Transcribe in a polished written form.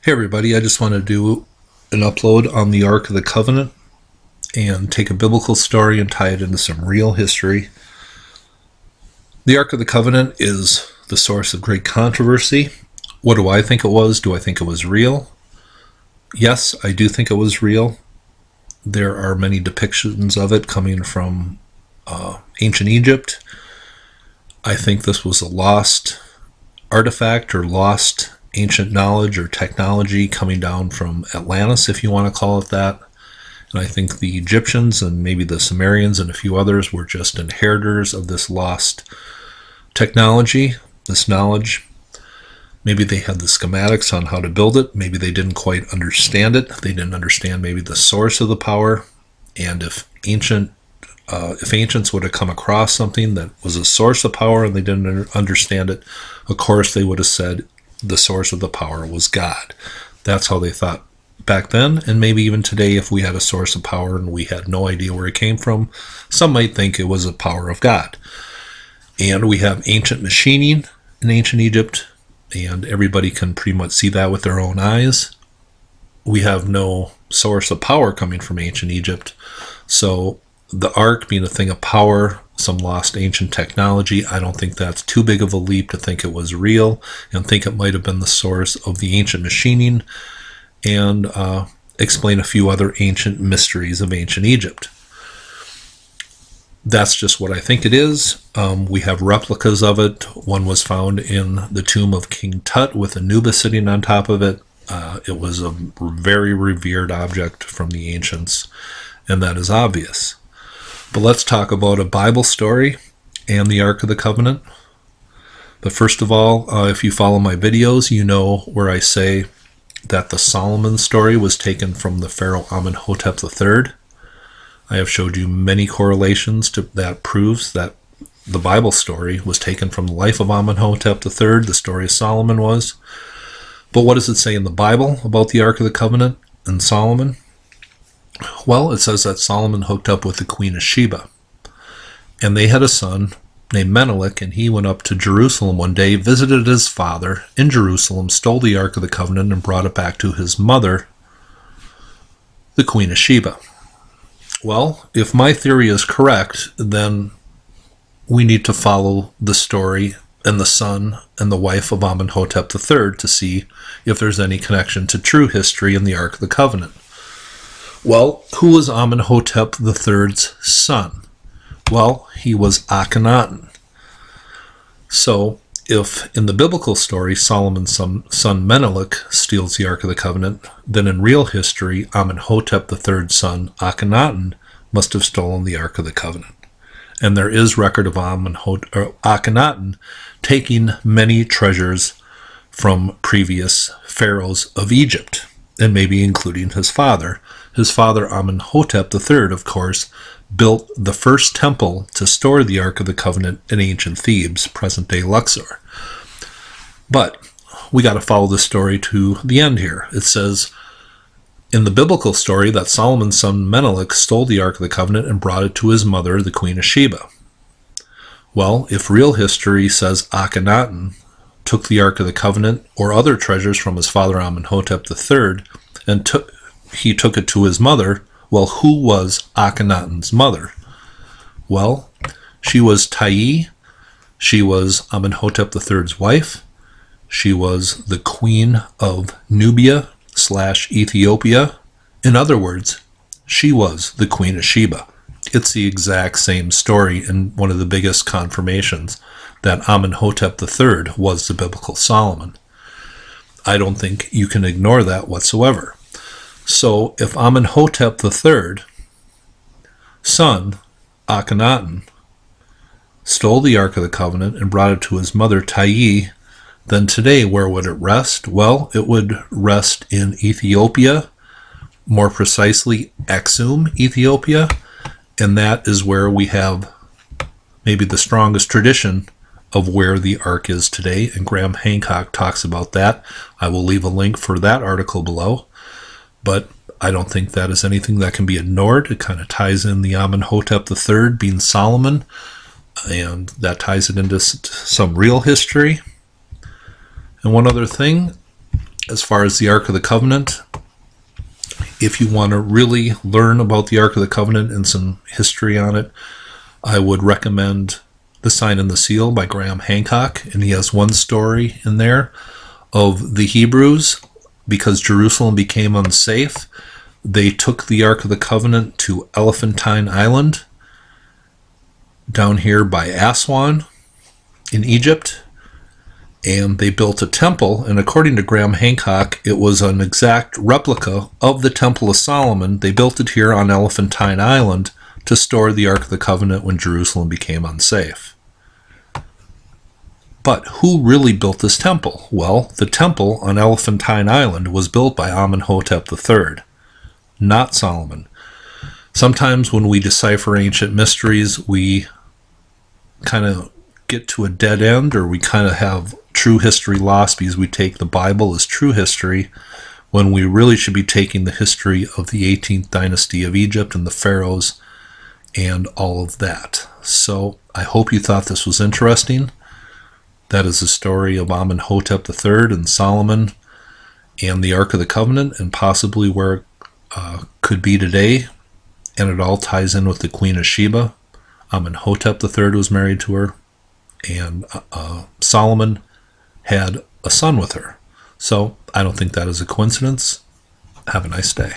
Hey everybody, I just want to do an upload on the Ark of the Covenant and take a biblical story and tie it into some real history. The Ark of the Covenant is the source of great controversy. What do I think it was? Do I think it was real? Yes, I do think it was real. There are many depictions of it coming from ancient Egypt. I think this was a lost artifact or lost ancient knowledge or technology coming down from Atlantis, if you want to call it that. And I think the Egyptians and maybe the Sumerians and a few others were just inheritors of this lost technology, this knowledge. Maybe they had the schematics on how to build it. Maybe they didn't quite understand it. They didn't understand maybe the source of the power. And if ancients would have come across something that was a source of power and they didn't understand it, of course they would have said the source of the power was God. That's how they thought back then, and maybe even today if we had a source of power and we had no idea where it came from, some might think it was a power of God. And we have ancient machining in ancient Egypt, and everybody can pretty much see that with their own eyes. We have no source of power coming from ancient Egypt, so the Ark being a thing of power, some lost ancient technology, I don't think that's too big of a leap to think it was real and think it might have been the source of the ancient machining, and explain a few other ancient mysteries of ancient Egypt. That's just what I think it is. We have replicas of it. One was found in the tomb of King Tut with Anubis sitting on top of it. It was a very revered object from the ancients, and that is obvious. But let's talk about a Bible story and the Ark of the Covenant. But first of all, if you follow my videos, you know where I say that the Solomon story was taken from the Pharaoh Amenhotep III. I have showed you many correlations that proves that the Bible story was taken from the life of Amenhotep III, the story of Solomon was. But what does it say in the Bible about the Ark of the Covenant and Solomon? Well, it says that Solomon hooked up with the Queen of Sheba, and they had a son named Menelik, and he went up to Jerusalem one day, visited his father in Jerusalem, stole the Ark of the Covenant, and brought it back to his mother, the Queen of Sheba. Well, if my theory is correct, then we need to follow the story and the son and the wife of Amenhotep III to see if there's any connection to true history in the Ark of the Covenant. Well, who was Amenhotep III's son? Well, he was Akhenaten. So, if in the biblical story Solomon's son Menelik steals the Ark of the Covenant, then in real history Amenhotep III's son Akhenaten must have stolen the Ark of the Covenant. And there is record of Akhenaten taking many treasures from previous pharaohs of Egypt, and maybe including his father. His father, Amenhotep III, of course, built the first temple to store the Ark of the Covenant in ancient Thebes, present-day Luxor. But we got to follow the story to the end here. It says in the biblical story that Solomon's son Menelik stole the Ark of the Covenant and brought it to his mother, the Queen of Sheba. Well, if real history says Akhenaten took the Ark of the Covenant or other treasures from his father Amenhotep III and he took it to his mother, well, who was Akhenaten's mother? Well, she was Tai. She was Amenhotep III's wife. She was the queen of Nubia / Ethiopia. In other words, she was the Queen of Sheba. It's the exact same story and one of the biggest confirmations that Amenhotep III was the biblical Solomon. I don't think you can ignore that whatsoever. So if Amenhotep III's son, Akhenaten, stole the Ark of the Covenant and brought it to his mother, Tai, then today where would it rest? Well, it would rest in Ethiopia, more precisely Aksum, Ethiopia, and that is where we have maybe the strongest tradition of where the Ark is today, and Graham Hancock talks about that. I will leave a link for that article below. But I don't think that is anything that can be ignored. It kind of ties in the Amenhotep III being Solomon, and that ties it into some real history. And one other thing, as far as the Ark of the Covenant. If you want to really learn about the Ark of the Covenant and some history on it, I would recommend The Sign and the Seal by Graham Hancock. And he has one story in there of the Hebrews, because Jerusalem became unsafe. They took the Ark of the Covenant to Elephantine Island, down here by Aswan in Egypt, and they built a temple, and according to Graham Hancock, it was an exact replica of the Temple of Solomon. They built it here on Elephantine Island to store the Ark of the Covenant when Jerusalem became unsafe. But who really built this temple? Well, the temple on Elephantine Island was built by Amenhotep III, not Solomon. Sometimes when we decipher ancient mysteries, we kind of get to a dead end, or we kind of have true history lost because we take the Bible as true history, when we really should be taking the history of the 18th dynasty of Egypt and the pharaohs and all of that. So I hope you thought this was interesting. That is the story of Amenhotep III and Solomon and the Ark of the Covenant, and possibly where it could be today. And it all ties in with the Queen of Sheba. Amenhotep III was married to her, and Solomon had a son with her. So I don't think that is a coincidence. Have a nice day.